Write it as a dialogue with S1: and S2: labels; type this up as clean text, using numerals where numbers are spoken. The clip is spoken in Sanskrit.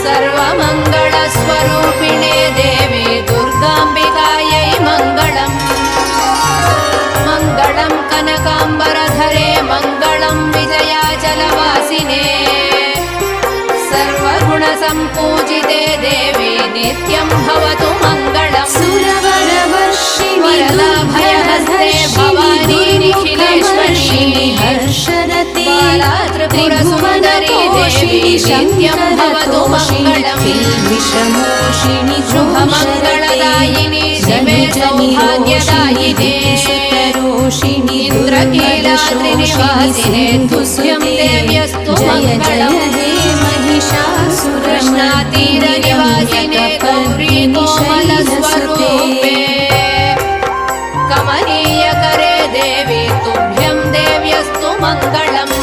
S1: सर्वमङ्गलस्वरूपिणे देवी दुर्गाम्बिकायै मङ्गलम्। मङ्गलं कनकाम्बरधरे मङ्गलं विजयाचलवासिने सर्वगुणसम्पूजिते देवी नित्यं भवतु मङ्गलम्। वरदाभयहस्ते भवानी निखिलेश्वरी बाला त्रिपुरसुन्दरी देवी नित्यं भवतु मङ्गलम्। शुभमङ्गलदायिनी शिवे सौभाग्यदायिने इन्द्रकीलाद्रिनिवासिने तुभ्यं देव्यस्तु मङ्गलम्। कृष्णातीरनिवासिने गौरी कोमलस्वरूपे कमनीयकरे देवी तुभ्यं देव्यस्तु मङ्गलम्।